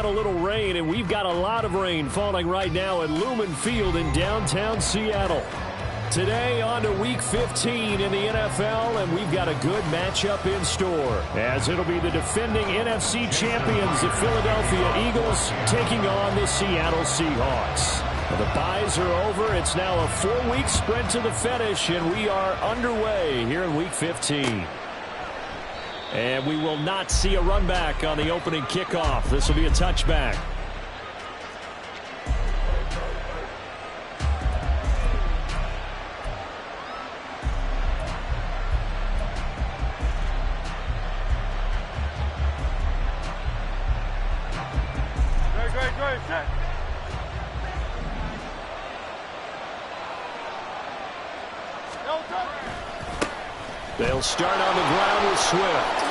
got a little rain, and we've got a lot of rain falling right now at Lumen Field in downtown Seattle. Today on to Week 15 in the NFL, and we've got a good matchup in store, as it'll be the defending NFC champions, the Philadelphia Eagles, taking on the Seattle Seahawks. The byes are over. It's now a 4-week sprint to the finish, and we are underway here in Week 15. And we will not see a run back on the opening kickoff. This will be a touchback. Great, set. They'll start on the ground with Swift.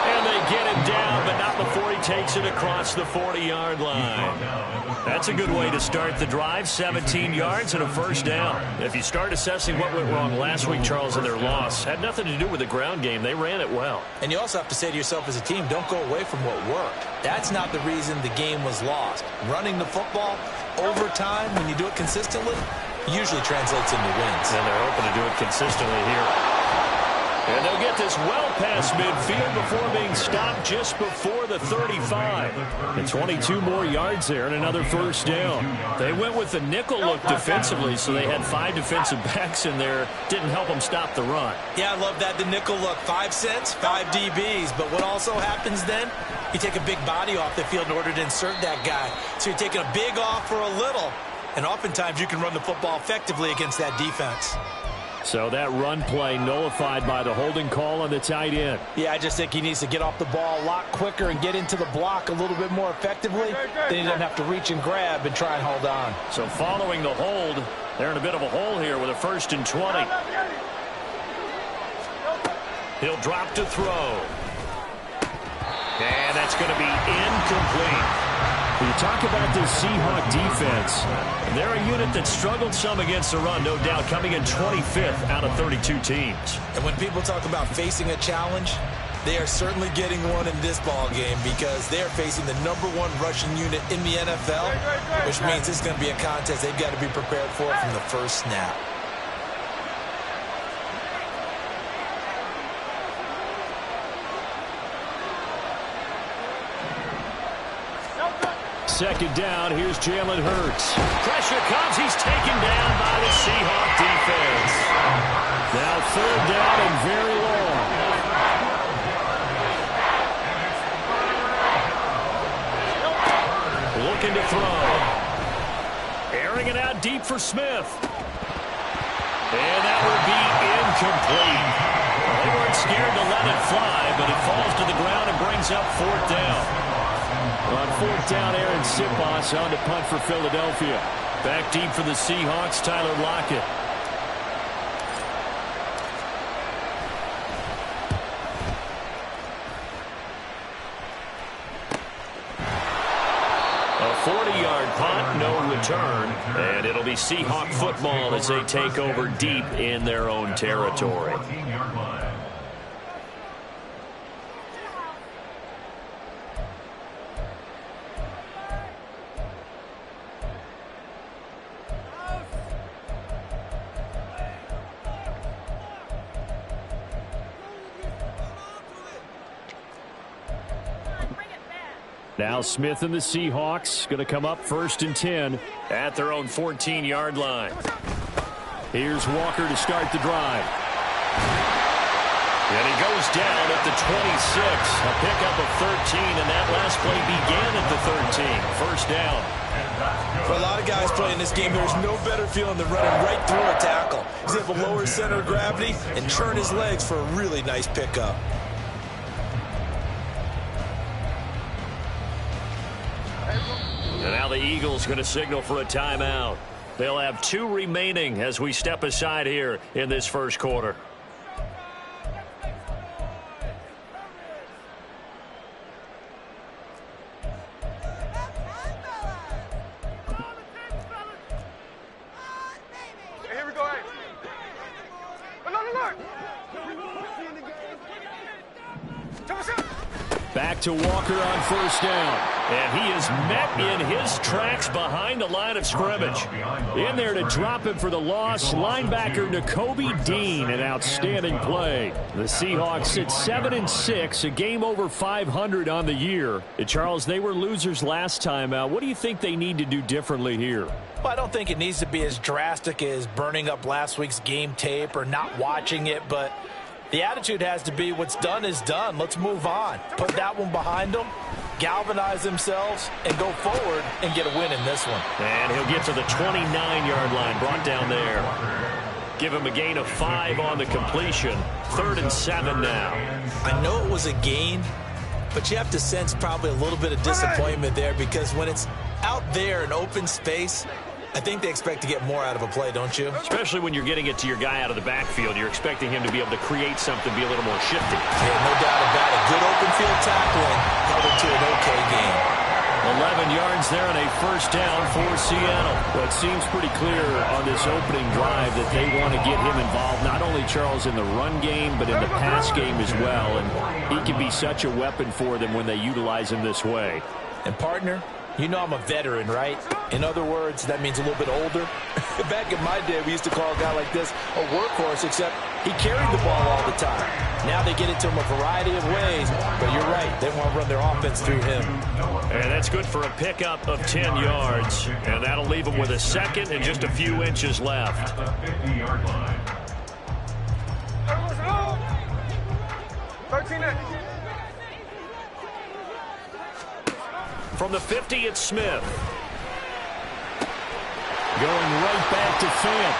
And they get him down, but not before he takes it across the 40-yard line. That's a good way to start the drive, 17 yards and a first down. If you start assessing what went wrong last week, Charles, in their loss, had nothing to do with the ground game. They ran it well. And you also have to say to yourself as a team, don't go away from what worked. That's not the reason the game was lost. Running the football over time, when you do it consistently, usually translates into wins. And they're hoping to do it consistently here. And they'll get this well past midfield before being stopped just before the 35. And 22 more yards there and another first down. They went with the nickel look defensively, so they had 5 defensive backs in there. Didn't help them stop the run. Yeah, I love that, the nickel look. 5 cents, 5 DBs. But what also happens then, you take a big body off the field in order to insert that guy. So you're taking a big off for a little. And oftentimes you can run the football effectively against that defense. So that run play nullified by the holding call on the tight end. Yeah, I just think he needs to get off the ball a lot quicker and get into the block a little bit more effectively. Then he doesn't have to reach and grab and try and hold on. So following the hold, they're in a bit of a hole here with a 1st and 20. He'll drop to throw. And that's going to be incomplete. When you talk about this Seahawk defense, they're a unit that struggled some against the run, no doubt, coming in 25th out of 32 teams. And when people talk about facing a challenge, they are certainly getting one in this ball game because they are facing the #1 rushing unit in the NFL, which means it's going to be a contest they've got to be prepared for from the first snap. Second down, here's Jalen Hurts. Pressure comes, he's taken down by the Seahawk defense. Now 3rd down and very long. Looking to throw. Airing it out deep for Smith. And that will be incomplete. They weren't scared to let it fly, but it falls to the ground and brings up 4th down. On 4th down, Aaron Sipos on to punt for Philadelphia. Back deep for the Seahawks, Tyler Lockett. A 40-yard punt, no return. And it'll be Seahawk football as they take over deep in their own territory. Now Smith and the Seahawks going to come up 1st and 10 at their own 14-yard line. Here's Walker to start the drive. And he goes down at the 26. A pickup of 13, and that last play began at the 13. First down. For a lot of guys playing this game, there's no better feeling than running right through a tackle. He's able to lower his center of gravity and turn his legs for a really nice pickup. And now the Eagles going to signal for a timeout. They'll have 2 remaining as we step aside here in this first quarter. Here we go. Look. Back back to Walker on first down. And he is met in his tracks behind the line of scrimmage. In there to drop him for the loss, linebacker Nakobe Dean, an outstanding play. The Seahawks sit 7-6, a game over 500 on the year. And Charles, they were losers last time out. What do you think they need to do differently here? Well, I don't think it needs to be as drastic as burning up last week's game tape or not watching it, but the attitude has to be what's done is done. Let's move on. Put that one behind them, galvanize themselves, and go forward and get a win in this one. And he'll get to the 29-yard line, brought down there. Give him a gain of 5 on the completion. 3rd and 7 now. I know it was a gain, but you have to sense probably a little bit of disappointment there, because when it's out there in open space, I think they expect to get more out of a play, don't you? Especially when you're getting it to your guy out of the backfield. You're expecting him to be able to create something, be a little more shifty. Yeah, no doubt about it. Good open field tackling held it to an okay game. 11 yards there and a first down for Seattle. Well, it seems pretty clear on this opening drive that they want to get him involved, not only, Charles, in the run game, but in the pass game as well. And he can be such a weapon for them when they utilize him this way. And, partner, you know I'm a veteran, right? In other words, that means a little bit older. Back in my day, we used to call a guy like this a workhorse, except he carried the ball all the time. Now they get it to him a variety of ways, but you're right. They want to run their offense through him. And that's good for a pickup of 10 yards. And that'll leave him with a second and just a few inches left. 13 next. From the 50, it's Smith. Going right back to Fant.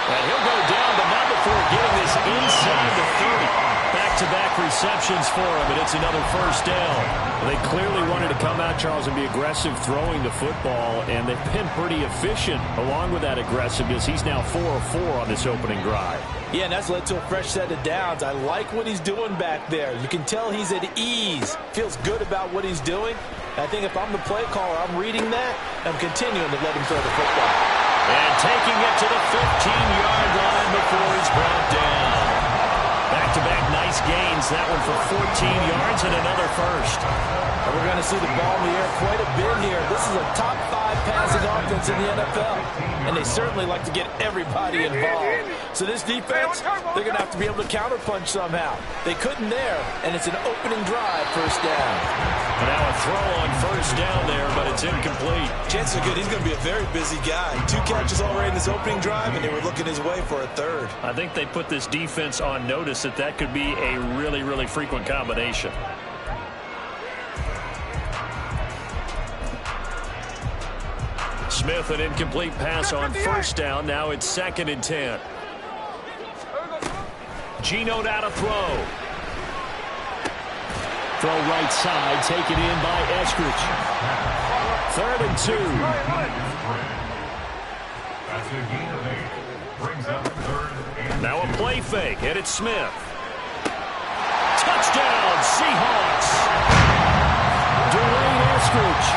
And he'll go down, but not before getting this inside the 30. Back-to-back receptions for him, and it's another first down. They clearly wanted to come out, Charles, and be aggressive throwing the football, and they've been pretty efficient along with that aggressiveness. He's now 4 of 4 on this opening drive. Yeah, and that's led to a fresh set of downs. I like what he's doing back there. You can tell he's at ease. Feels good about what he's doing. I think if I'm the play caller, I'm reading that. I'm continuing to let him throw the football. And taking it to the 15-yard line before he's brought down. Back-to-back nice gains. That one for 14 yards and another first. And we're going to see the ball in the air quite a bit here. This is a top 5 passing offense in the NFL. And they certainly like to get everybody involved. So this defense, they're going to have to be able to counterpunch somehow. They couldn't there, and it's an opening drive, first down. And now a throw on first down there, but it's incomplete. Chances are good. He's going to be a very busy guy. 2 catches already in this opening drive, and they were looking his way for a third. I think they put this defense on notice that that could be a really, really frequent combination. Smith, an incomplete pass on first down. Now it's 2nd and 10. Geno now to throw. Throw right side, taken in by Eskridge. 3rd and 2. Now a play fake, and it's Smith. Touchdown, Seahawks. Dwayne Eskridge,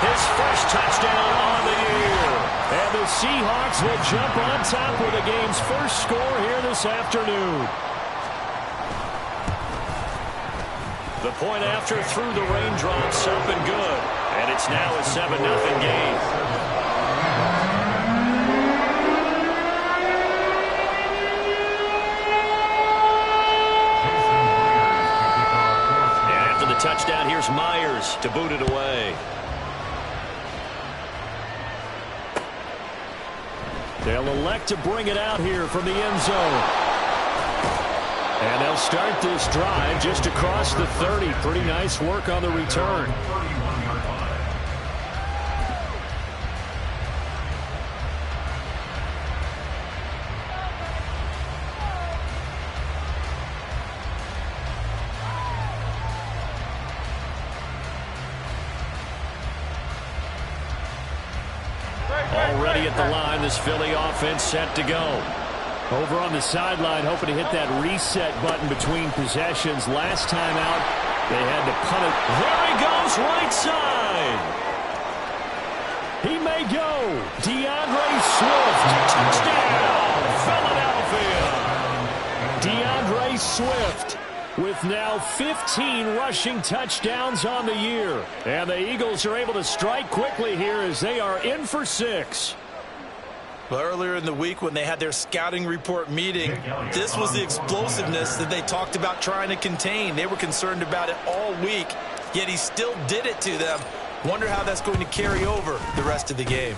his first touchdown on the year. And the Seahawks will jump on top with the game's first score here this afternoon. The point after through the raindrops up and good. And it's now a 7-0 game. And after the touchdown, here's Myers to boot it away. They'll elect to bring it out here from the end zone. And they'll start this drive just across the 30. Pretty nice work on the return. Already at the line, this Philly offense set to go. Over on the sideline, hoping to hit that reset button between possessions. Last time out, they had to punt it. There he goes, right side. He may go. DeAndre Swift, touchdown, Philadelphia. DeAndre Swift with now 15 rushing touchdowns on the year. And the Eagles are able to strike quickly here as they are in for 6. Well, earlier in the week when they had their scouting report meeting, this was the explosiveness that they talked about trying to contain. They were concerned about it all week, yet he still did it to them. Wonder how that's going to carry over the rest of the game.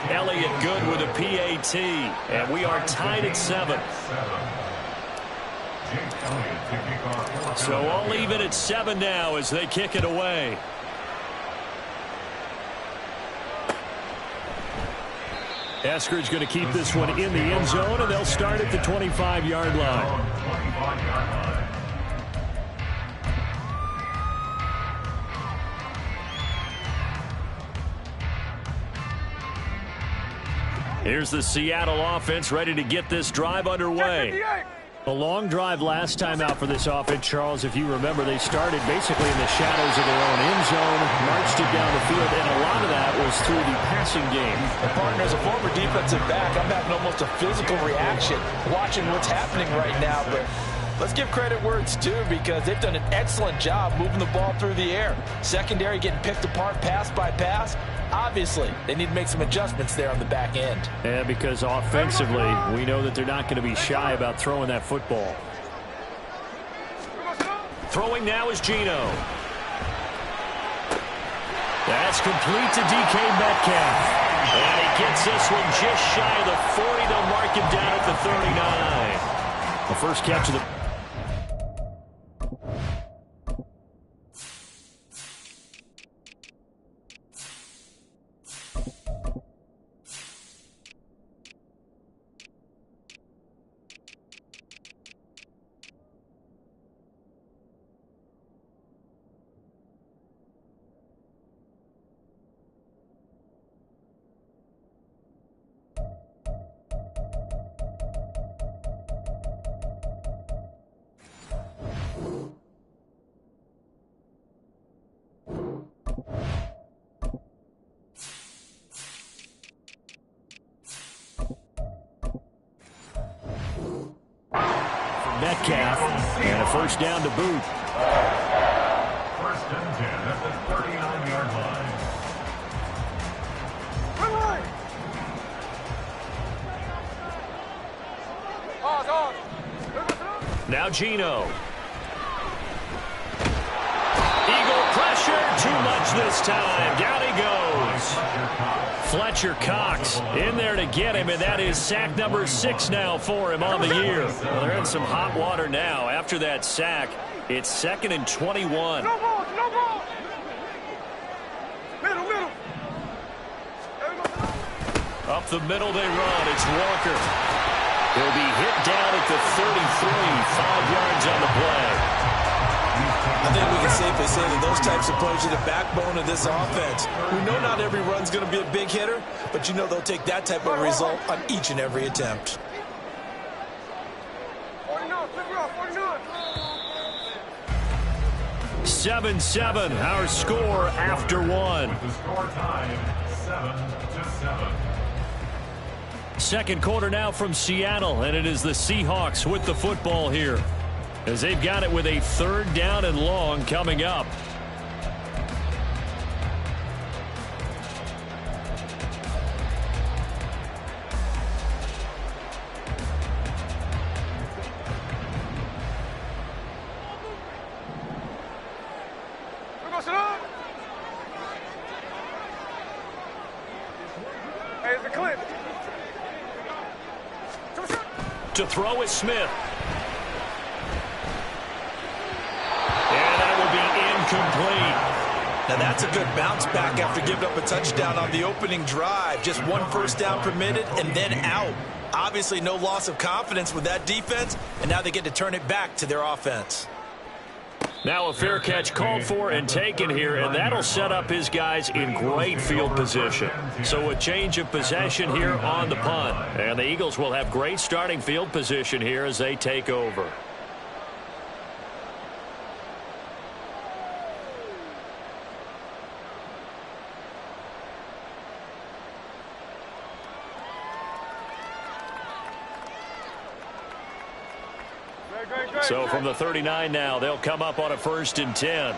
Elliott good with a PAT, and we are tied at 7. So I'll leave it at 7 now as they kick it away. Eskridge going to keep this one in the end zone, and they'll start at the 25-yard line. Here's the Seattle offense ready to get this drive underway. A long drive last time out for this offense, Charles. If you remember, they started basically in the shadows of their own end zone, marched it down the field, and a lot of that was through the passing game. And partner, as a former defensive back, I'm having almost a physical reaction watching what's happening right now. But let's give credit where it's due, because they've done an excellent job moving the ball through the air. Secondary getting picked apart pass by pass. Obviously, they need to make some adjustments there on the back end. Yeah, because offensively, we know that they're not going to be shy about throwing that football. Throwing now is Geno. That's complete to DK Metcalf. And he gets this one just shy of the 40. They'll mark him down at the 39. The first catch of the... Metcalf, and a first down to boot. First and 10 at the 39-yard line. Now Geno. Eagle pressure, too much this time. Down he goes. Fletcher Cox in there to get him, and that is sack number 6 now for him on the year. Well, they're in some hot water now. After that sack, it's 2nd and 21. No ball, no ball. Middle. Up the middle they run. It's Walker. He'll be hit down at the 33, 5 yards on the play. I think we can safely say that those types of plays are the backbone of this offense. We know not every run's going to be a big hitter, but you know they'll take that type of result on each and every attempt. 7-7, our score after one. With the score tied 7-7. Second quarter now from Seattle, and it is the Seahawks with the football here, as they've got it with a 3rd down and long coming up. Hey, it's a clip. To throw is Smith. And that will be incomplete. Now that's a good bounce back after giving up a touchdown on the opening drive. Just 1 first down permitted and then out. Obviously no loss of confidence with that defense, and now they get to turn it back to their offense. Now a fair catch called for and taken here, and that'll set up his guys in great field position. So a change of possession here on the punt. And the Eagles will have great starting field position here as they take over. So from the 39 now, they'll come up on a 1st and 10.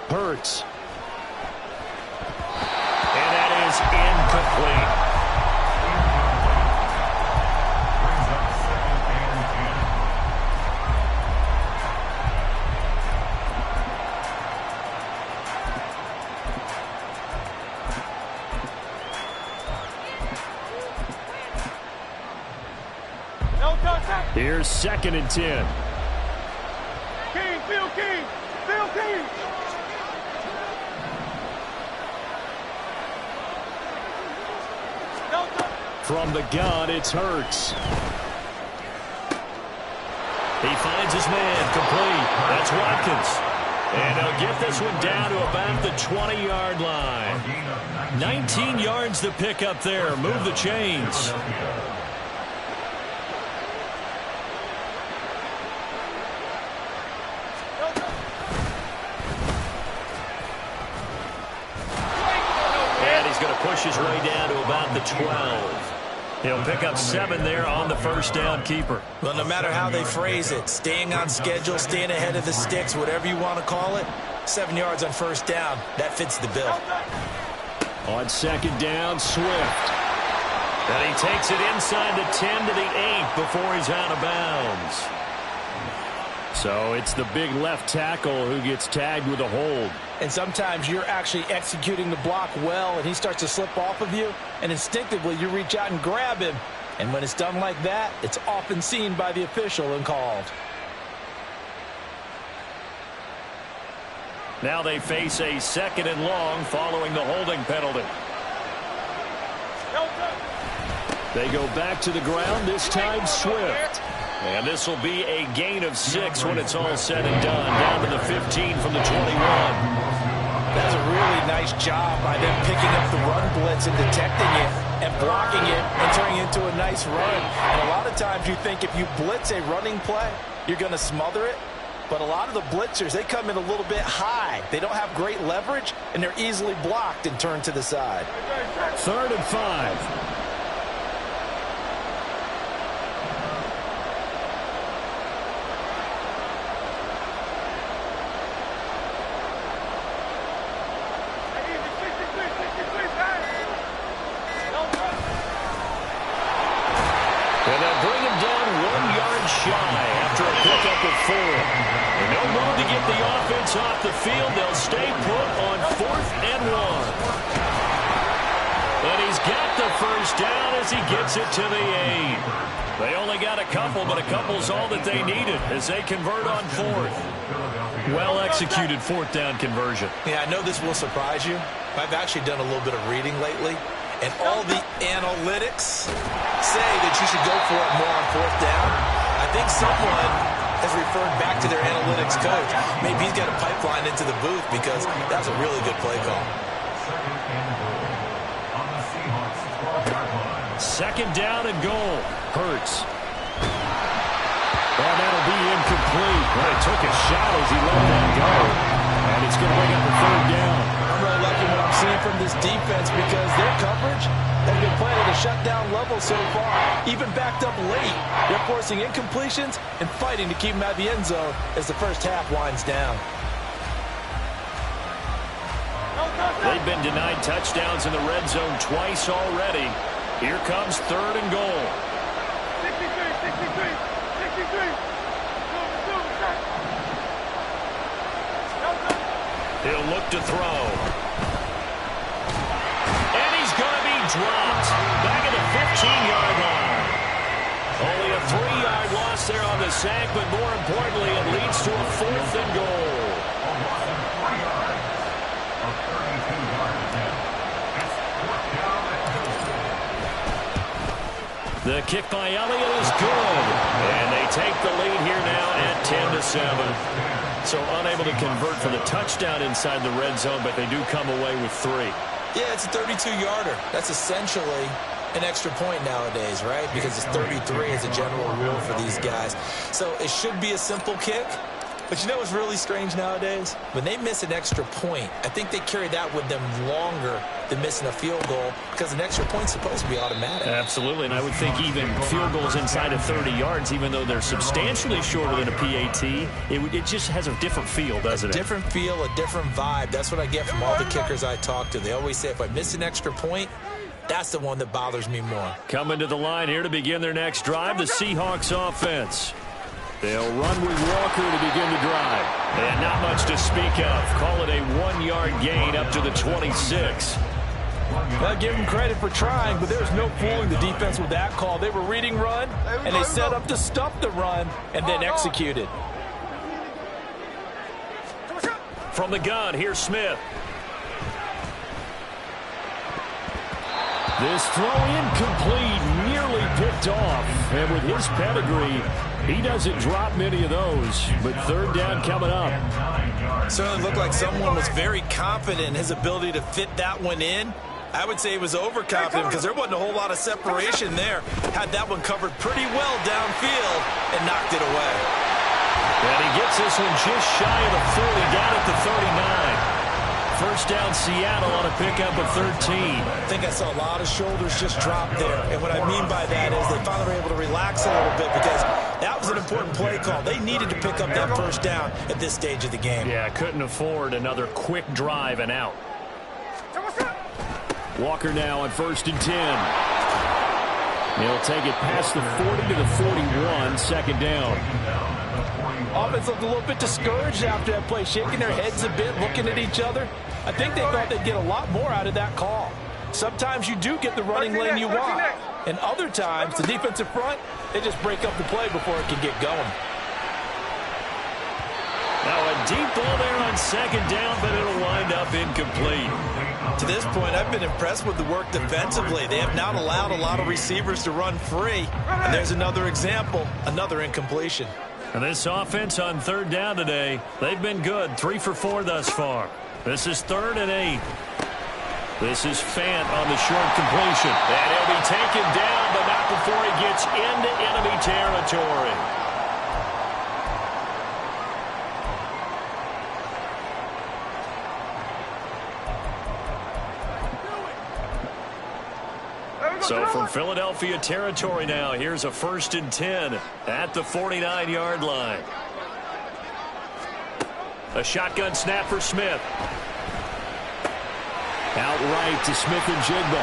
Hurts. And that is incomplete. Here's 2nd and 10. King, Bill King, Bill King. From the gun, it's Hurts. He finds his man, complete. That's Watkins. And he'll get this one down to about the 20-yard line. 19 yards to pick up there. Move the chains. Push his way down to about the 12. He'll pick up 7 there on the 1st down keeper. Well, no matter how they phrase it, staying on schedule, staying ahead of the sticks, whatever you want to call it, 7 yards on 1st down, that fits the bill. On 2nd down, Swift. And he takes it inside the 10 to the 8 before he's out of bounds. So it's the big left tackle who gets tagged with a hold. And sometimes you're actually executing the block well, and he starts to slip off of you, and instinctively you reach out and grab him. And when it's done like that, it's often seen by the official and called. Now they face a 2nd and long following the holding penalty. They go back to the ground, this time Swift. And this will be a gain of 6 when it's all said and done. Down to the 15 from the 21. That's a really nice job by them picking up the run blitz and detecting it and blocking it and turning it into a nice run. And a lot of times you think if you blitz a running play, you're going to smother it. But a lot of the blitzers, they come in a little bit high. They don't have great leverage, and they're easily blocked and turned to the side. 3rd and 5. And no move to get the offense off the field. They'll stay put on 4th and 1. And he's got the 1st down as he gets it to the 8. They only got a couple, but a couple's all that they needed as they convert on 4th. Well-executed 4th down conversion. Yeah, I know this will surprise you. I've actually done a little bit of reading lately, and all the analytics say that you should go for it more on 4th down. I think someone has referred back to their analytics coach. Maybe he's got a pipeline into the booth because that's a really good play call. 2nd down and goal. Hurts. Well, that'll be incomplete. Well, he took a shot as he let that go. And it's going to bring up a 3rd down. I'm really liking what I'm seeing from this defense because their coverage has been playing at a shutdown level so far. Even backed up late, they're forcing incompletions and fighting to keep them out of the end zone as the 1st half winds down. They've been denied touchdowns in the red zone twice already. Here comes 3rd and goal. 63. He'll look to throw. And he's going to be dropped back at the 15-yard line. Only a 3-yard loss there on the sack, but more importantly, it leads to a 4th and goal. The kick by Elliott is good. And they take the lead here now at 10-7. So unable to convert for the touchdown inside the red zone, but they do come away with 3. Yeah, it's a 32-yarder. That's essentially an extra point nowadays, right? Because it's 33 as a general rule for these guys. So it should be a simple kick, But you know what's really strange nowadays? When they miss an extra point, I think they carry that with them longer than missing a field goal because an extra point's supposed to be automatic. Absolutely, and I would think even field goals inside of 30 yards, even though they're substantially shorter than a PAT, it just has a different feel, doesn't it? A different feel, a different vibe. That's what I get from all the kickers I talk to. They always say if I miss an extra point, that's the one that bothers me more. Coming to the line here to begin their next drive, the Seahawks offense. They'll run with Walker to begin the drive. And not much to speak of. Call it a 1-yard gain up to the 26. I'll give them credit for trying, but there's no fooling the defense with that call. They were reading run, and they set up to stop the run and then executed. From the gun, here's Smith. This throw incomplete, nearly picked off. And with his pedigree, he doesn't drop many of those. But third down coming up. Certainly looked like someone was very confident in his ability to fit that one in. I would say he was overconfident because there wasn't a whole lot of separation there. Had that one covered pretty well downfield and knocked it away. And he gets this one just shy of the 40, down at the 39. First down, Seattle on a pickup of 13. I think I saw a lot of shoulders just drop there. And what I mean by that is they finally were able to relax a little bit because that was an important play call. They needed to pick up that first down at this stage of the game. Yeah, couldn't afford another quick drive and out. Walker now on 1st and 10. He'll take it past the 40 to the 41, second down. Offense looked a little bit discouraged after that play, shaking their heads a bit, looking at each other. I think they thought they'd get a lot more out of that call. Sometimes you do get the running lane you want, and other times, the defensive front, they just break up the play before it can get going. Now a deep ball there on second down, but it'll wind up incomplete. To this point, I've been impressed with the work defensively. They have not allowed a lot of receivers to run free. And there's another example, another incompletion. And this offense on third down today, they've been good. 3 for 4 thus far. This is 3rd and 8. This is Fant on the short completion. And he'll be taken down, but not before he gets into enemy territory. So from Philadelphia territory now, here's a 1st and 10 at the 49-yard line. A shotgun snap for Smith. Out right to Smith and Jigba.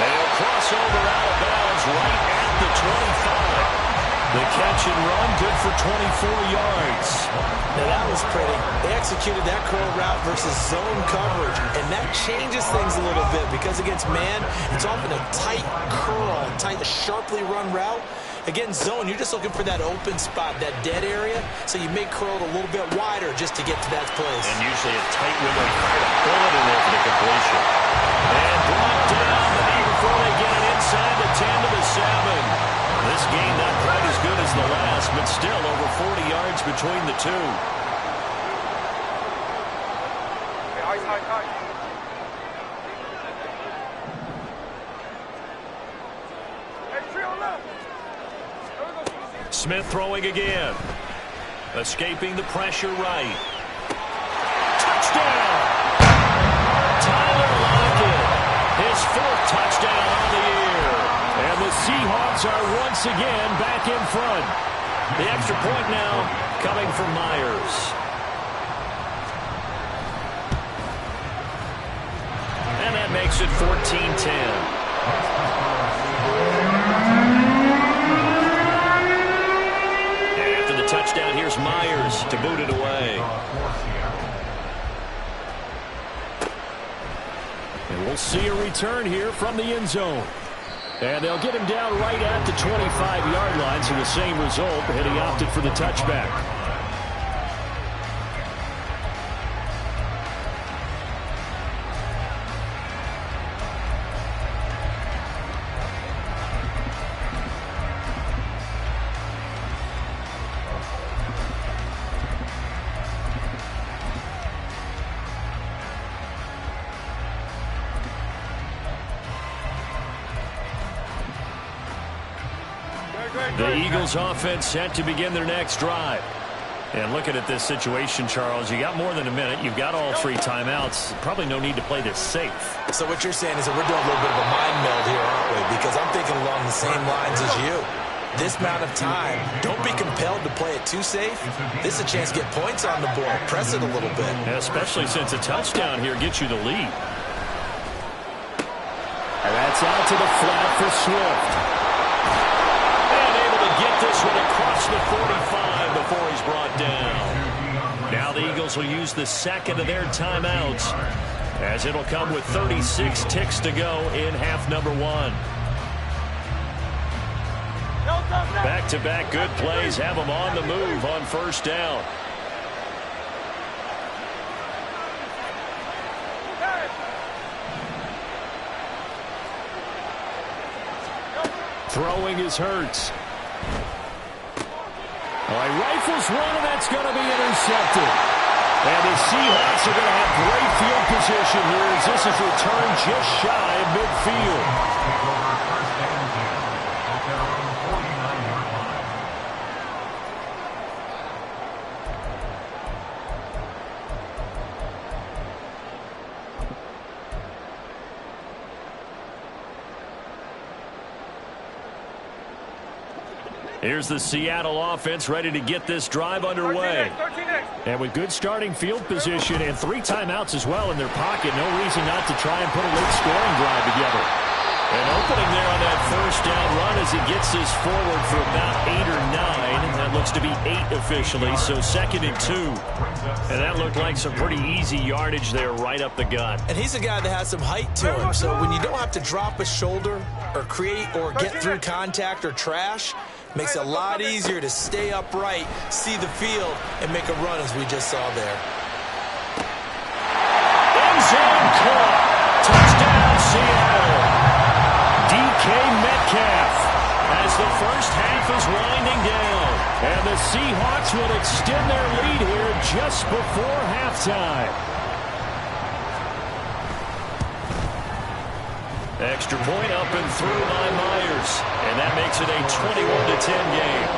They'll cross over out of bounds right at the 25. The catch and run, good for 24 yards. Now that was pretty. They executed that curl route versus zone coverage, and that changes things a little bit because against man, it's often a tight curl, tight, sharply run route. Against zone, you're just looking for that open spot, that dead area, so you may curl it a little bit wider just to get to that place. And usually a tight window to try to pull it in there for the completion. And brought down before they get it inside the 10 to the 7. This game not quite as good as the last, but still over 40 yards between the two. Smith throwing again. Escaping the pressure right. Touchdown! Tyler Lockett. His 4th touchdown on the year. And the Seahawks are once again back in front. The extra point now coming from Myers. And that makes it 14-10. After the touchdown, here's Myers to boot it away. And we'll see a return here from the end zone. And they'll get him down right at the 25-yard line, so the same result, but he opted for the touchback. The Eagles offense set to begin their next drive. And looking at this situation, Charles, you got more than a minute. You've got all 3 timeouts. Probably no need to play this safe. So what you're saying is that we're doing a little bit of a mind meld here, aren't we? Because I'm thinking along the same lines as you. This amount of time, don't be compelled to play it too safe. This is a chance to get points on the board. Press it a little bit. Yeah, especially since a touchdown here gets you the lead. And that's out to the flat for Swift. And able to get this one across the 45 before he's brought down. Now the Eagles will use the second of their timeouts, as it'll come with 36 ticks to go in half number 1. Back-to-back good plays have them on the move on first down. Throwing is Hurts. All right, rifles one, and that's going to be intercepted. And the Seahawks are going to have great field position here as this is returned just shy of midfield. Here's the Seattle offense ready to get this drive underway. And with good starting field position and 3 timeouts as well in their pocket, no reason not to try and put a late scoring drive together. An opening there on that first down run as he gets this forward for about 8 or 9. That looks to be 8 officially, so 2nd and 2. And that looked like some pretty easy yardage there right up the gut. And he's a guy that has some height to him, so when you don't have to drop a shoulder or create or get through contact or trash, makes it a lot easier to stay upright, see the field, and make a run as we just saw there. End zone caught. Touchdown, Seattle. DK Metcalf as the first half is winding down. And the Seahawks will extend their lead here just before halftime. Extra point up and through by Myers. And that makes it a 21-10 game.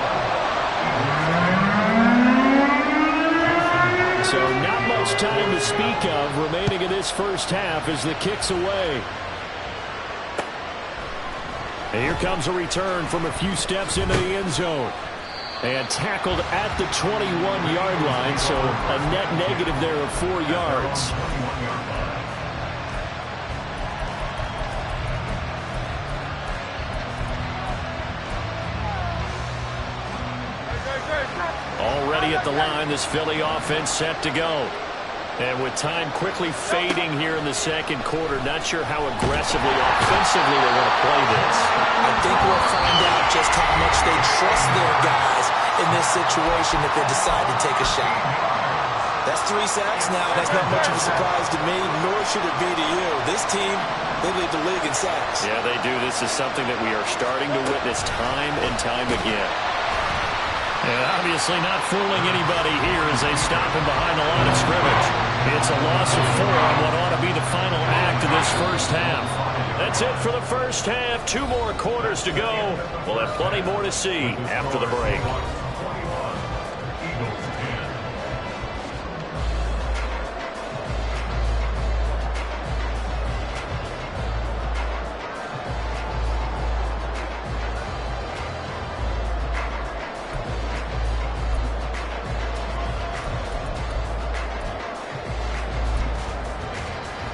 So not much time to speak of remaining in this first half as the kick's away. And here comes a return from a few steps into the end zone. And tackled at the 21-yard line, so a net negative there of 4 yards. Already at the line, this Philly offense set to go. And with time quickly fading here in the second quarter, not sure how aggressively, offensively they want to play this. I think we'll find out just how much they trust their guys in this situation if they decide to take a shot. That's 3 sacks now. That's not much of a surprise to me, nor should it be to you. This team, they lead the league in sacks. Yeah, they do. This is something that we are starting to witness time and time again. And obviously not fooling anybody here as they stop him behind the line of scrimmage. It's a loss of 4 on what ought to be the final act of this first half. That's it for the first half. 2 more quarters to go. We'll have plenty more to see after the break.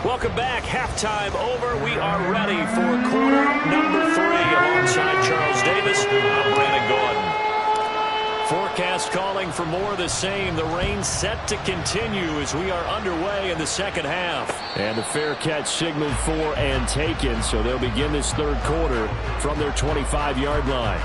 Welcome back. Halftime over. We are ready for quarter number 3 alongside Charles Davis. I'm Brandon Gordon. Forecast calling for more of the same. The rain set to continue as we are underway in the second half. And the fair catch signaled for and taken, so they'll begin this third quarter from their 25-yard line.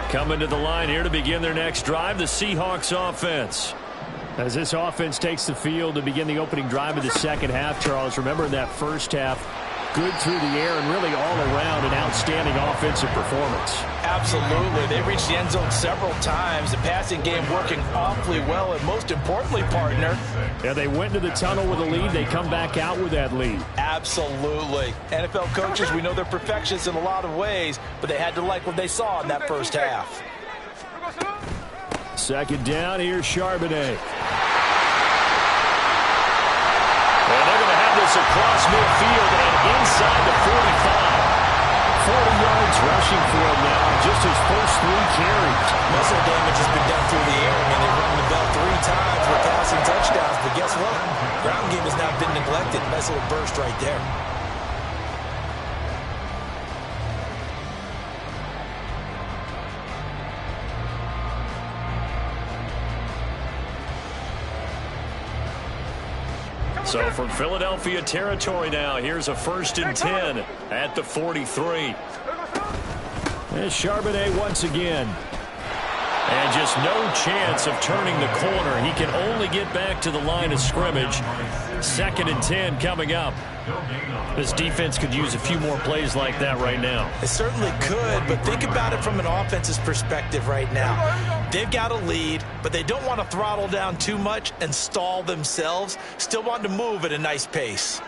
Coming to the line here to begin their next drive, the Seahawks offense. As this offense takes the field to begin the opening drive of the second half, Charles, remember in that first half, good through the air and really all around an outstanding offensive performance. Absolutely. They reached the end zone several times. The passing game working awfully well, and most importantly, partner. Yeah, they went into the tunnel with a lead. They come back out with that lead. Absolutely. NFL coaches, we know they're perfectionists in a lot of ways, but they had to like what they saw in that first half. Second down, here's Charbonnet. And they're going to have this across midfield and inside the 45. 40 yards rushing for him now, just his first 3 carries. Muscle damage has been done through the air. I mean, they've run the bell 3 times with passing touchdowns, but guess what? Ground game has not been neglected. Nice little burst right there. So from Philadelphia territory now, here's a 1st and 10 at the 43. And Charbonnet once again. And just no chance of turning the corner. He can only get back to the line of scrimmage. 2nd and 10 coming up. This defense could use a few more plays like that right now. It certainly could, but think about it from an offense's perspective right now. They've got a lead, but they don't want to throttle down too much and stall themselves. Still want to move at a nice pace.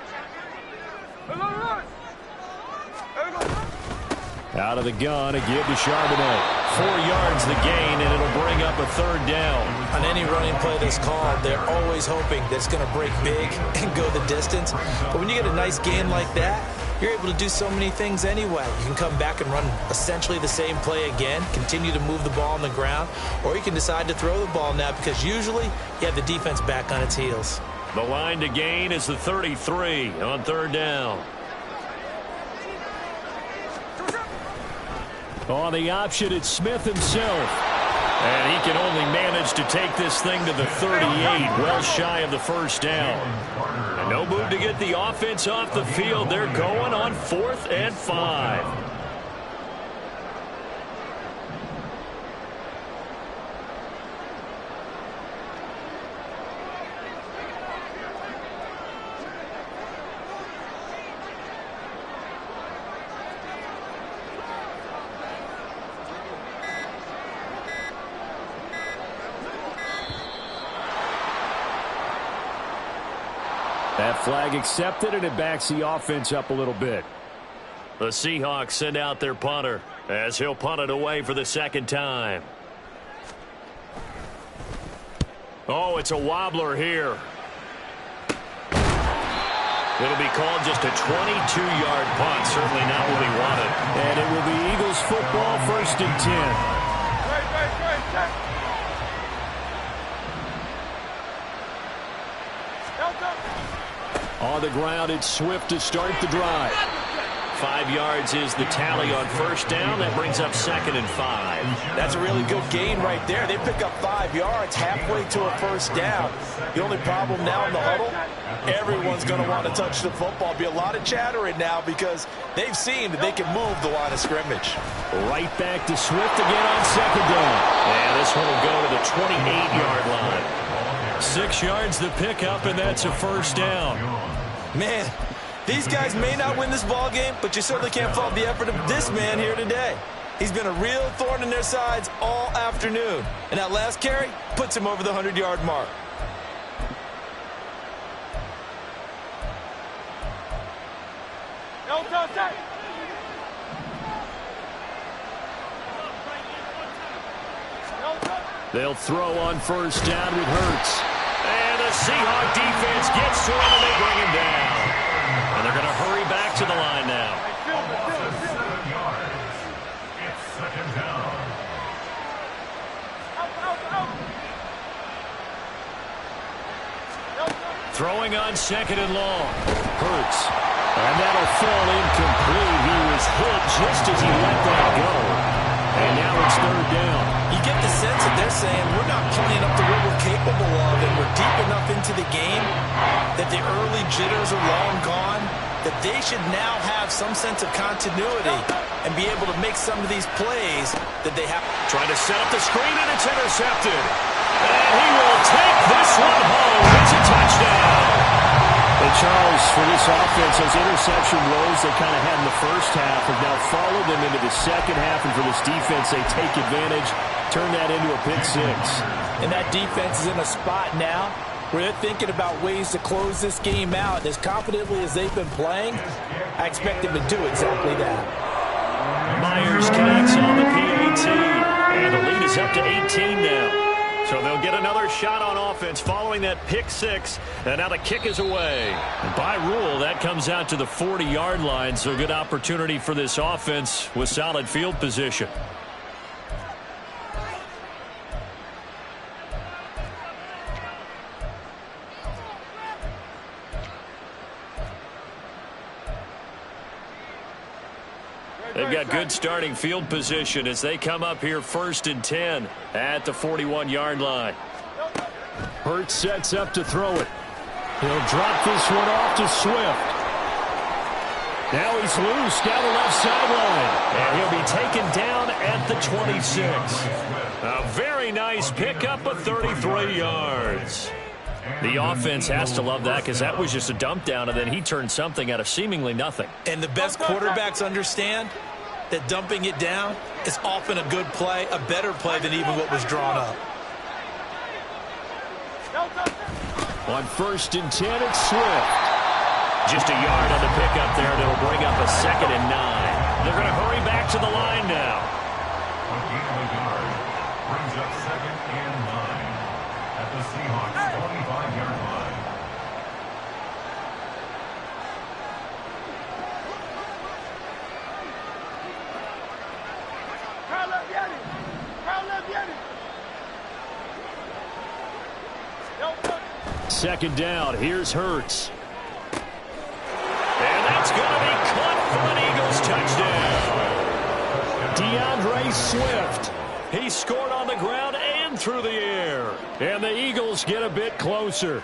Out of the gun, a give to Charbonnet. 4 yards the gain, and it'll bring up a 3rd down. On any running play that's called, they're always hoping that it's going to break big and go the distance. But when you get a nice gain like that, you're able to do so many things anyway. You can come back and run essentially the same play again, continue to move the ball on the ground, or you can decide to throw the ball now because usually you have the defense back on its heels. The line to gain is the 33 on 3rd down. On the option, it's Smith himself. And he can only manage to take this thing to the 38, well shy of the 1st down. And no move to get the offense off the field. They're going on 4th and 5. That flag accepted, and it backs the offense up a little bit. The Seahawks send out their punter as he'll punt it away for the 2nd time. Oh, it's a wobbler here. It'll be called just a 22-yard punt. Certainly not what he wanted. And it will be Eagles football, 1st and 10. On the ground, it's Swift to start the drive. 5 yards is the tally on 1st down. That brings up 2nd and 5. That's a really good gain right there. They pick up 5 yards halfway to a 1st down. The only problem now in the huddle, everyone's going to want to touch the football. Be a lot of chattering now because they've seen that they can move the line of scrimmage. Right back to Swift again on 2nd down. And this one will go to the 28-yard line. 6 yards the pickup, and that's a 1st down. Man, these guys may not win this ball game, but you certainly can't fault the effort of this man here today. He's been a real thorn in their sides all afternoon. And that last carry puts him over the 100-yard mark. They'll throw on 1st down with Hurts. And the Seahawk defense gets to him, and they bring him down. And they're going to hurry back to the line now. 7 yards. It's 2nd down. Throwing on 2nd and long. Hurts. And that'll fall incomplete. He was hit just as he let that go. And now it's 3rd down. You get the sense that they're saying we're not playing up to what we're capable of, and we're deep enough into the game that the early jitters are long gone, that they should now have some sense of continuity and be able to make some of these plays that they have. Trying to set up the screen, and it's intercepted. And he will take this one home. It's a touchdown. And Charles, for this offense, those interception woes they kind of had in the first half have now followed them into the second half, and for this defense, they take advantage, turn that into a pick six. And that defense is in a spot now where they're thinking about ways to close this game out. As confidently as they've been playing, I expect them to do exactly that. Myers connects on the PAT, and the lead is up to 18 now. So they'll get another shot on offense following that pick six, and now the kick is away. By rule, that comes out to the 40-yard line, so good opportunity for this offense with solid field position. They've got good starting field position as they come up here 1st and 10 at the 41-yard line. Hurts sets up to throw it. He'll drop this one off to Swift. Now he's loose down the left sideline. And he'll be taken down at the 26. A very nice pickup of 33 yards. The offense has to love that because that was just a dump down, and then he turned something out of seemingly nothing. And the best quarterbacks understand that dumping it down is often a good play, a better play than even what was drawn up. On 1st and 10, it's Swift. Just a yard on the pickup there, and it'll bring up a 2nd and 9. They're going to hurry back to the line now. A gain of a yard brings up 2nd and 9 at the Seahawks 25-yard line. Second down. Here's Hurts. And that's going to be caught for an Eagles touchdown. DeAndre Swift. He scored on the ground and through the air. And the Eagles get a bit closer.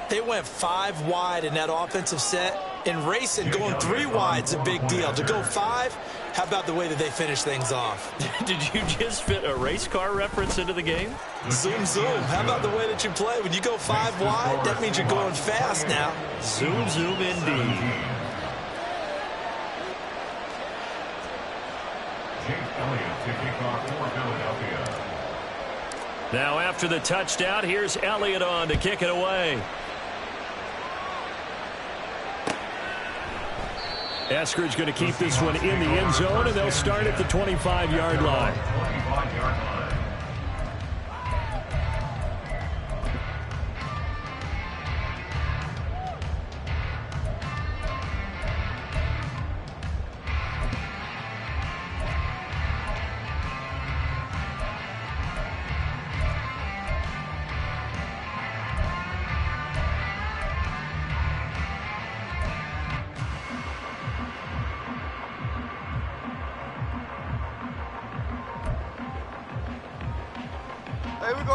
They went 5 wide in that offensive set. And racing, going 3 wide is a big deal. To go 5, how about the way that they finish things off? Did you just fit a race car reference into the game? Zoom, zoom. How about the way that you play? When you go 5 wide, that means you're going fast now. Zoom, zoom indeed. Jake Elliott to kick off for Philadelphia. Now after the touchdown, here's Elliott on to kick it away. Eskridge going to keep this one in the end zone, and they'll start at the 25-yard line. 25-yard line.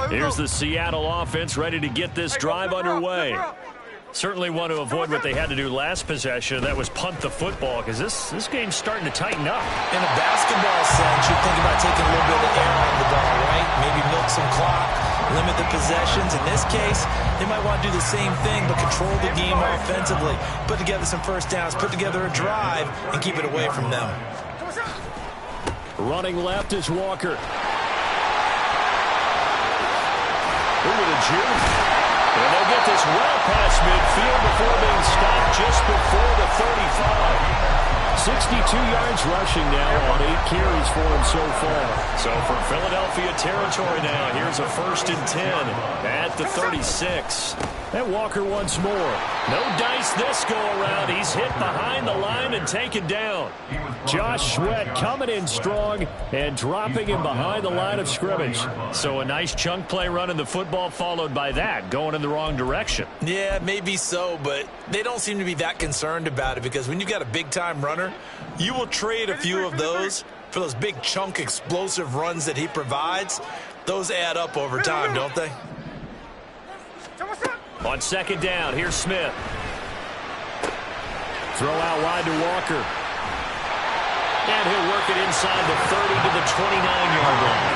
Here's the Seattle offense ready to get this drive underway. Certainly want to avoid what they had to do last possession. That was punt the football, because this game's starting to tighten up. In a basketball sense, you think about taking a little bit of the air out of the ball, right? Maybe milk some clock, limit the possessions. In this case, they might want to do the same thing, but control the game offensively. Put together some first downs, put together a drive, and keep it away from them. Running left is Walker. Over the juke. And they'll get this well past midfield before being stopped just before the 35. 62 yards rushing now on 8 carries for him so far. So for Philadelphia territory now, here's a 1st and 10 at the 36. And Walker once more. No dice this go around. He's hit behind the line and taken down. Josh Sweat coming in strong and dropping him behind the line of scrimmage. So a nice chunk play running the football, followed by that going in the wrong direction. Yeah, maybe so, but they don't seem to be that concerned about it, because when you've got a big-time runner, you will trade a few of those for those big chunk explosive runs that he provides. Those add up over time, don't they? On 2nd down, here's Smith. Throw out wide to Walker. And he'll work it inside the 30 to the 29-yard line.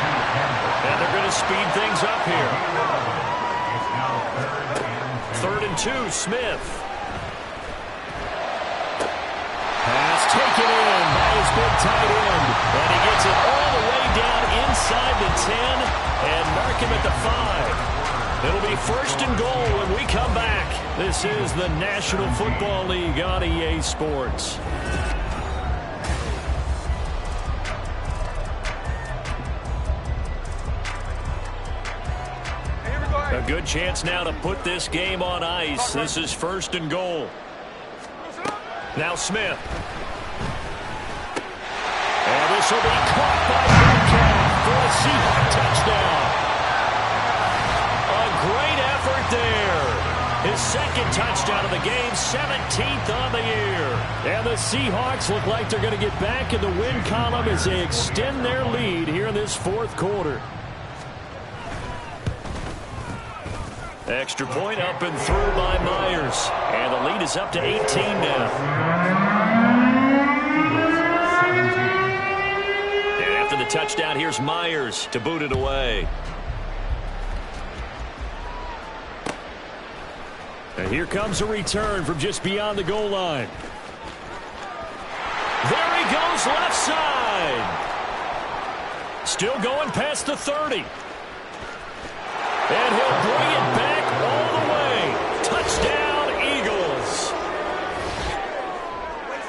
And they're going to speed things up here. 3rd and 2, Smith. big tight end. And he gets it all the way down inside the 10 and mark him at the 5. It'll be 1st and goal when we come back. This is the National Football League on EA Sports. A good chance now to put this game on ice. This is 1st and goal. Now Smith. And this will be caught by Metcalf for a Seahawk touchdown. A great effort there. His 2nd touchdown of the game, 17th on the year. And the Seahawks look like they're going to get back in the win column as they extend their lead here in this 4th quarter. Extra point up and through by Myers. And the lead is up to 18 now. And after the touchdown, here's Myers to boot it away. And here comes a return from just beyond the goal line. There he goes left side. Still going past the 30. And he'll bring it back all the way. Touchdown, Eagles.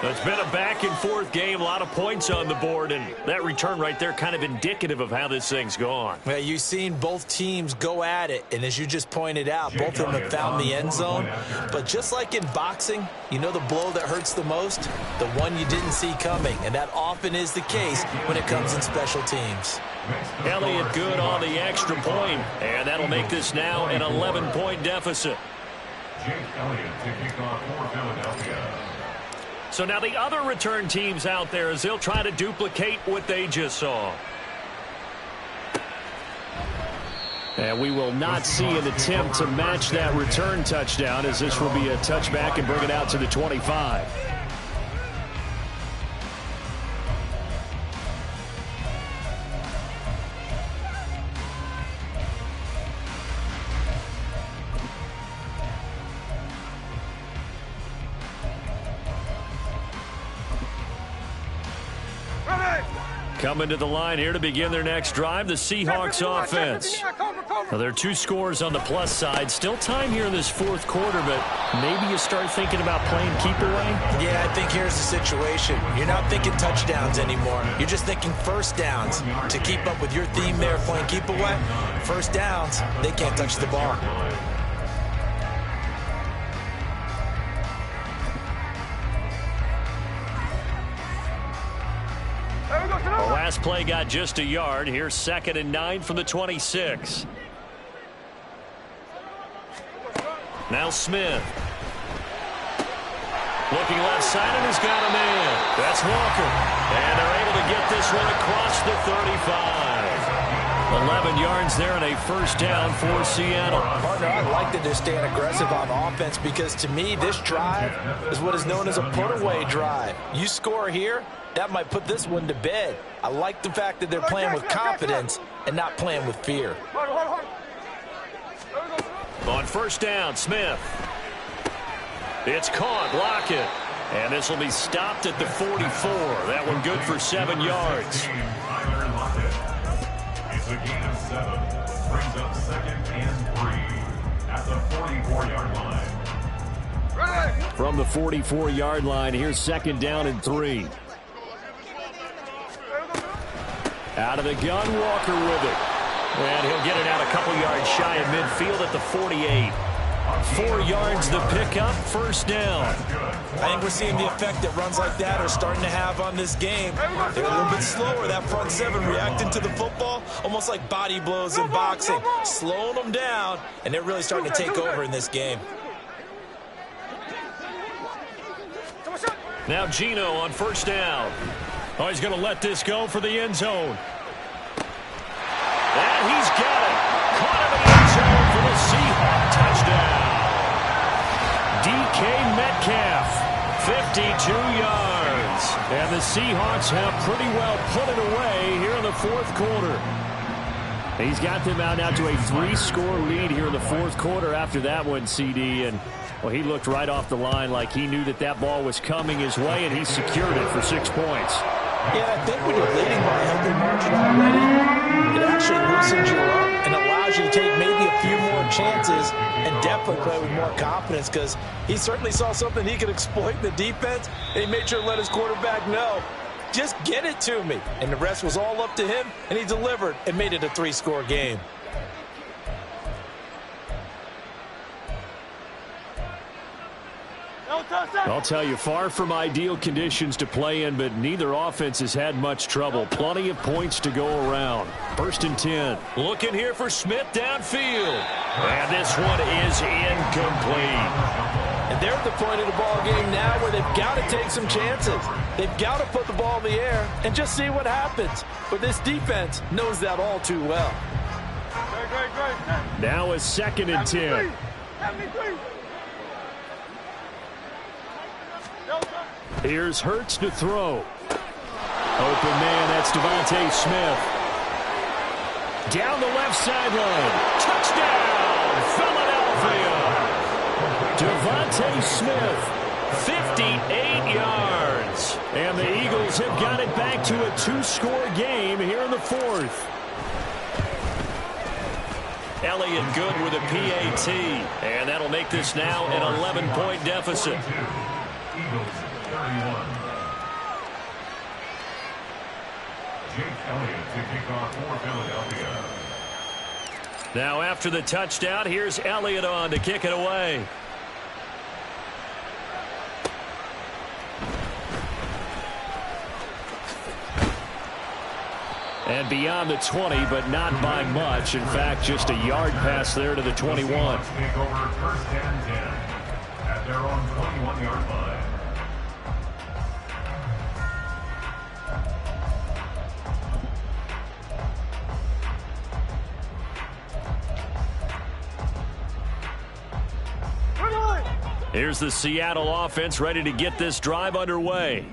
It's been a back-and-forth game, a lot of points on the board, and that return right there kind of indicative of how this thing's gone. Well, you've seen both teams go at it, and as you just pointed out, both of them have found the end zone. But just like in boxing, you know the blow that hurts the most? The one you didn't see coming, and that often is the case when it comes in special teams. Elliott good on the extra point, and that'll make this now an 11-point deficit. Jake Elliott to kick off for Philadelphia. So now the other return teams out there as they'll try to duplicate what they just saw. And we will not see an attempt to match that return touchdown as this will be a touchback and bring it out to the 25. Coming to the line here to begin their next drive, the Seahawks offense. Now, there are 2 scores on the plus side. Still time here in this 4th quarter, but maybe you start thinking about playing keep away? Yeah, I think here's the situation. You're not thinking touchdowns anymore. You're just thinking first downs. To keep up with your theme there, playing keep away, first downs, they can't touch the ball. The last play got just a yard. Here's 2nd and 9 from the 26. Now Smith. Looking left side, and he's got a man. That's Walker. And they're able to get this one across the 35. 11 yards there and a first down for Seattle. Partner, I like that they're staying aggressive on offense because to me, this drive is what is known as a put-away drive. You score here, that might put this one to bed. I like the fact that they're playing with confidence and not playing with fear. On first down, Smith. It's caught, Lockett. And this will be stopped at the 44. That one good for 7 yards. It's a gain of 7. Brings up 2nd and 3 at the 44-yard line. From the 44-yard line, here's 2nd down and 3. Out of the gun, Walker with it. And he'll get it out a couple yards shy of midfield at the 48. 4 yards the pickup, first down. I think we're seeing the effect that runs like that are starting to have on this game. They're a little bit slower, that front 7 reacting to the football, almost like body blows in boxing, slowing them down, and they're really starting to take over in this game. Now Geno on first down. Oh, he's going to let this go for the end zone. And he's got it. Caught him in the end zone for the Seahawk touchdown. DK Metcalf, 52 yards. And the Seahawks have pretty well put it away here in the 4th quarter. He's got them out now to a 3-score lead here in the 4th quarter after that one, CD. And, well, he looked right off the line like he knew that that ball was coming his way, and he secured it for 6 points. Yeah, I think when you're leading by a healthy margin already, it actually loosens you up and allows you to take maybe a few more chances and definitely play with more confidence, because he certainly saw something he could exploit in the defense, and he made sure to let his quarterback know, just get it to me. And the rest was all up to him, and he delivered and made it a 3-score game. I'll tell you, far from ideal conditions to play in, but neither offense has had much trouble. Plenty of points to go around. 1st and 10. Looking here for Smith downfield. And this one is incomplete. And they're at the point of the ball game now where they've got to take some chances. They've got to put the ball in the air and just see what happens. But this defense knows that all too well. Now a 2nd and 10. Here's Hurts to throw. Open man, that's Devontae Smith. Down the left sideline. Touchdown, Philadelphia. Devontae Smith, 58 yards. And the Eagles have got it back to a 2-score game here in the 4th. Elliott good with a PAT. And that'll make this now an 11-point deficit. Eagles 31. Jake Elliott to kick off for Philadelphia. Now after the touchdown, here's Elliott on to kick it away. And beyond the 20, but not by much. In fact, just a yard pass there to the 21. Take over 1st and 10 at their own 21-yard line. Here's the Seattle offense ready to get this drive underway.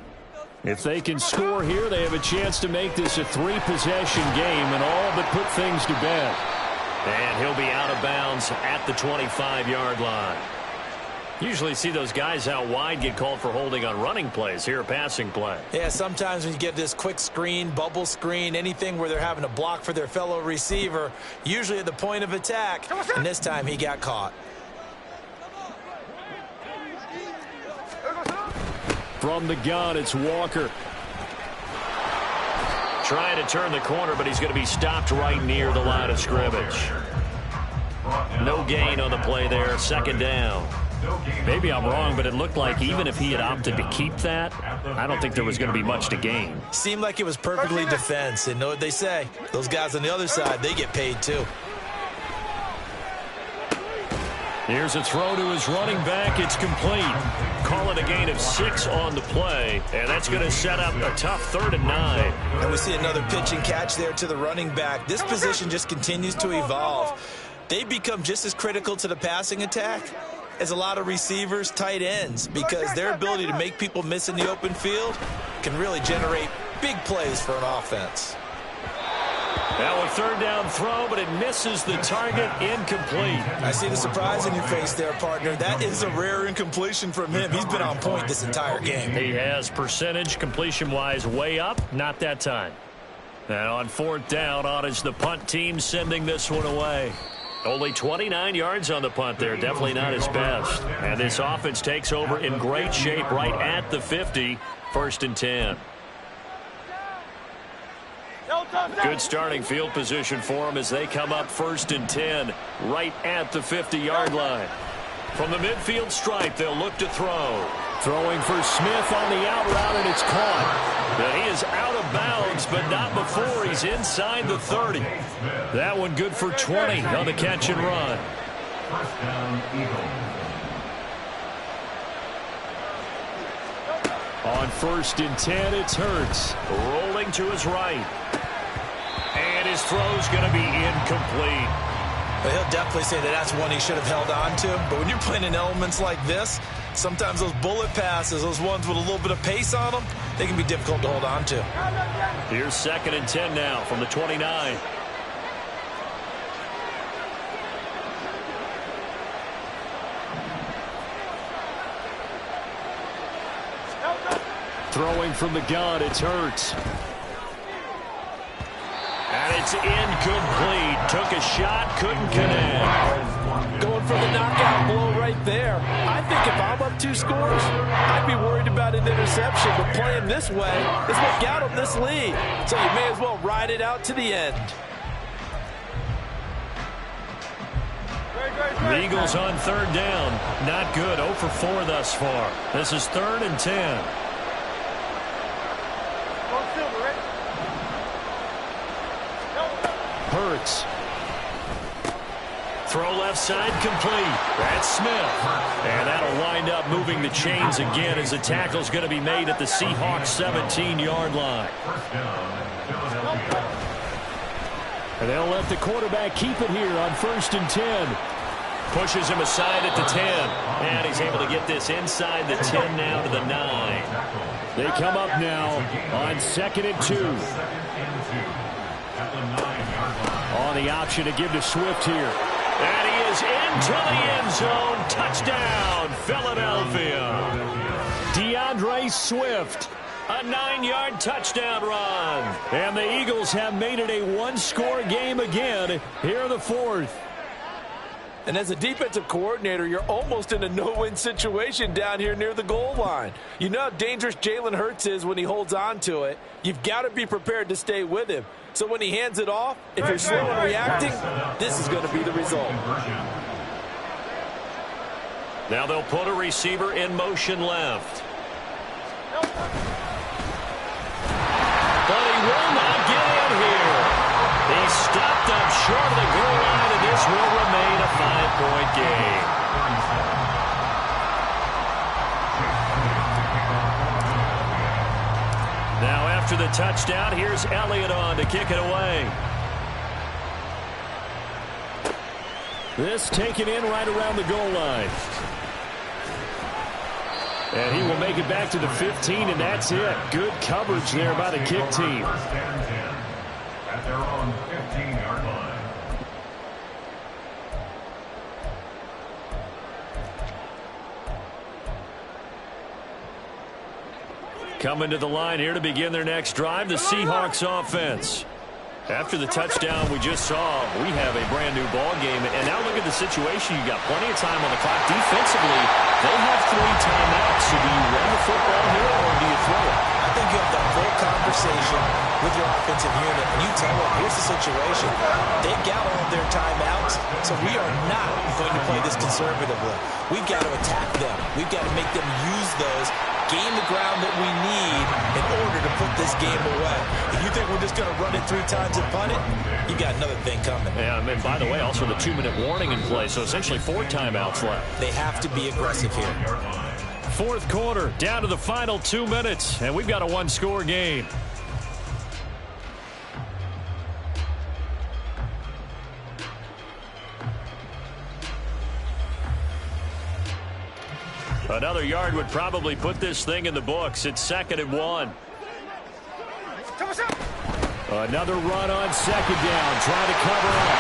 If they can score here, they have a chance to make this a 3-possession game and all but put things to bed. And he'll be out of bounds at the 25-yard line. Usually see those guys out wide get called for holding on running plays. Here, a passing play. Yeah, sometimes when you get this quick screen, bubble screen, anything where they're having to block for their fellow receiver, usually at the point of attack, and this time he got caught. From the gun, it's Walker. Trying to turn the corner, but he's going to be stopped right near the line of scrimmage. No gain on the play there. 2nd down. Maybe I'm wrong, but it looked like even if he had opted to keep that, I don't think there was going to be much to gain. Seemed like it was perfectly defense. And know what they say? Those guys on the other side, they get paid too. Here's a throw to his running back. It's complete. Call it a gain of 6 on the play, and that's going to set up a tough 3rd and 9. And we see another pitch and catch there to the running back. This position just continues to evolve. They become just as critical to the passing attack as a lot of receivers, tight ends, because their ability to make people miss in the open field can really generate big plays for an offense. Now a 3rd down throw, but it misses the target. Incomplete. I see the surprise in your face there, partner. That is a rare incompletion from him. He's been on point this entire game. He has percentage completion-wise way up. Not that time. And on 4th down, on is the punt team sending this one away. Only 29 yards on the punt there. Definitely not his best. And this offense takes over in great shape right at the 50. 1st and 10. Good starting field position for them as they come up 1st and 10 right at the 50-yard line. From the midfield stripe, they'll look to throw. Throwing for Smith on the out route, and it's caught. But he is out of bounds, but not before he's inside the 30. That one good for 20 on the catch and run. 1st down, Eagles. On 1st and 10, it's Hurts. Rolling to his right. And his throw's going to be incomplete. But he'll definitely say that that's one he should have held on to. But when you're playing in elements like this, sometimes those bullet passes, those ones with a little bit of pace on them, they can be difficult to hold on to. Here's 2nd and 10 now from the 29. Throwing from the gun, it's Hurts. And it's incomplete. Took a shot, couldn't connect. Going for the knockout blow right there. I think if I'm up 2 scores, I'd be worried about an interception. But playing this way is what got him this lead. So you may as well ride it out to the end. The Eagles on 3rd down. Not good. 0 for 4 thus far. This is 3rd and 10. Hurts. Throw left side complete. That's Smith. And that'll wind up moving the chains again as the tackle's going to be made at the Seahawks 17-yard line. And they'll let the quarterback keep it here on 1st and 10. Pushes him aside at the 10. And he's able to get this inside the 10 now to the 9. They come up now on 2nd and 2. On the option to give to Swift here. And he is into the end zone. Touchdown, Philadelphia. DeAndre Swift. A 9-yard touchdown run. And the Eagles have made it a 1-score game again here in the 4th. And as a defensive coordinator, you're almost in a no-win situation down here near the goal line. You know how dangerous Jalen Hurts is when he holds on to it. You've got to be prepared to stay with him. So when he hands it off, if you're slow in reacting, this is going to be the result. Now they'll put a receiver in motion left. But he will not get in here. He's stopped up short of the goal line, and this will remain a 5-point game. Now after the touchdown, here's Elliott on to kick it away. This taken in right around the goal line. And he will make it back to the 15, and that's it. Good coverage there by the kick team. At their own 15-yard line. Coming to the line here to begin their next drive, the Seahawks offense. After the touchdown we just saw, we have a brand-new ball game. And now look at the situation. You've got plenty of time on the clock. Defensively, they have 3 timeouts. So do you run the football here or do you throw it? I think you have that full conversation with your offensive unit, and you tell them, here's the situation. They've got all of their timeouts, so we are not going to play this conservatively. We've got to attack them. We've got to make them use those, gain the ground that we need in order to put this game away. If you think we're just going to run it 3 times and punt it, you got another thing coming. Yeah, and by the way, also the 2-minute warning in play, so essentially 4 timeouts left. They have to be aggressive here. 4th quarter, down to the final 2 minutes, and we've got a 1-score game. Another yard would probably put this thing in the books. It's 2nd and 1. Another run on 2nd down, trying to cover up.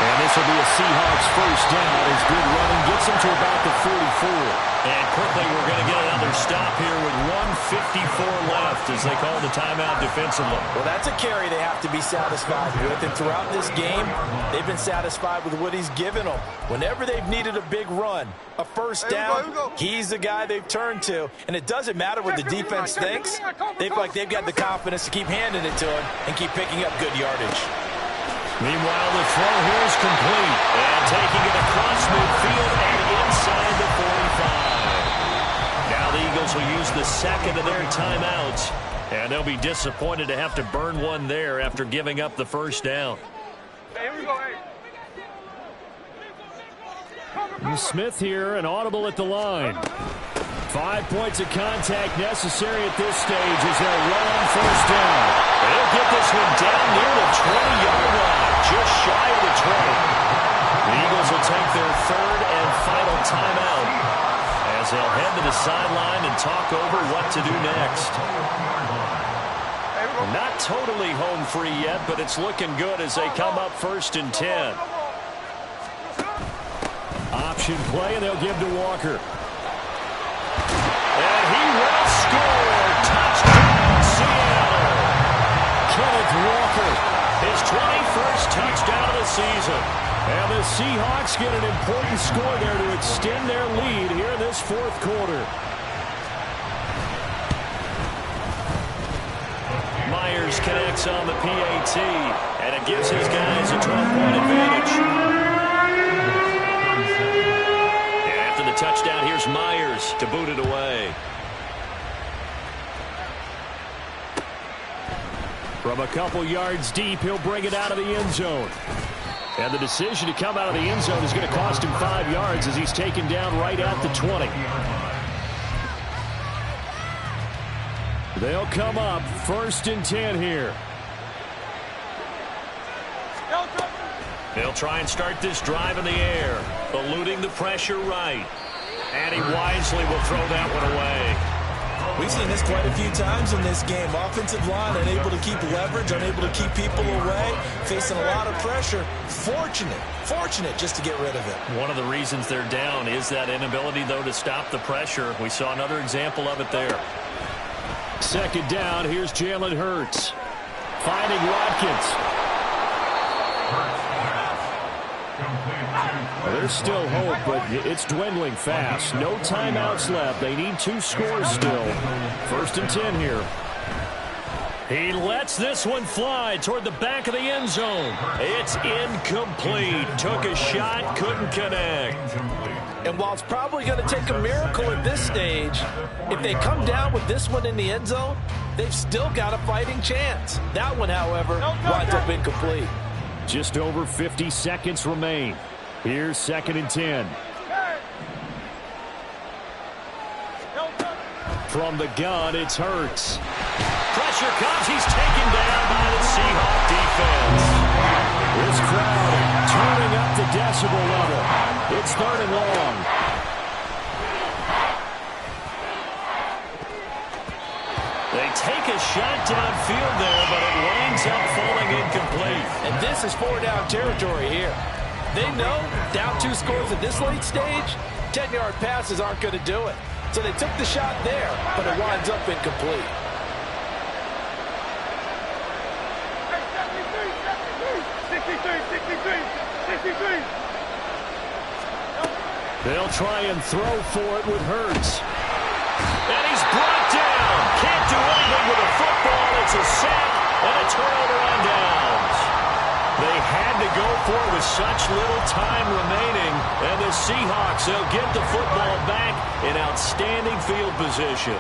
And this will be a Seahawks first down as good running gets them to about the 44. And quickly we're going to get another stop here with 1:54 left as they call the timeout defensively. Well, that's a carry they have to be satisfied with. And throughout this game, they've been satisfied with what he's given them. Whenever they've needed a big run, a first down, he's the guy they've turned to. And it doesn't matter what the defense thinks. They feel like they've got the confidence to keep handing it to him and keep picking up good yardage. Meanwhile, the throw here is complete. And taking it across midfield and inside the 45. Now the Eagles will use the 2nd of their timeouts. And they'll be disappointed to have to burn one there after giving up the first down. Hey, here we go, hey. Smith here, an audible at the line. 5 points of contact necessary at this stage as they'll run on first down. They'll get this one down near the 20-yard line, just shy of the 20. The Eagles will take their 3rd and final timeout as they'll head to the sideline and talk over what to do next. Not totally home free yet, but it's looking good as they come up 1st and 10. Option play, and they'll give to Walker. And he will score. Touchdown, Seattle. Kenneth Walker, his 21st touchdown of the season. And the Seahawks get an important score there to extend their lead here in this fourth quarter. Myers connects on the PAT, and it gives his guys a 12-point advantage. And after the touchdown, here's Myers to boot it away. From a couple yards deep, he'll bring it out of the end zone. And the decision to come out of the end zone is going to cost him 5 yards as he's taken down right at the 20. They'll come up 1st and 10 here. They'll try and start this drive in the air, eluding the pressure right. And he wisely will throw that one away. We've seen this quite a few times in this game. Offensive line unable to keep leverage, unable to keep people away, facing a lot of pressure. Fortunate just to get rid of it. One of the reasons they're down is that inability, though, to stop the pressure. We saw another example of it there. 2nd down, here's Jalen Hurts. Finding Watkins. There's still hope, but it's dwindling fast. No timeouts left. They need 2 scores still. 1st and 10 here. He lets this one fly toward the back of the end zone. It's incomplete. Took a shot, couldn't connect. And while it's probably going to take a miracle at this stage, if they come down with this one in the end zone, they've still got a fighting chance. That one, however, winds up incomplete. Just over 50 seconds remain. Here's 2nd and 10. From the gun, it's Hurts. Pressure comes. He's taken down by the Seahawks defense. This crowd turning up the decibel level. It's 3rd and long. They take a shot downfield there, but it winds up falling incomplete. And this is 4-down territory here. They know down 2 scores at this late stage, 10-yard passes aren't going to do it. So they took the shot there, but it winds up incomplete. They'll try and throw for it with Hurts. And he's brought down. Can't do anything with a football. It's a sack and a turnover on downs. They had to go for it with such little time remaining. And the Seahawks, they'll get the football back in outstanding field position.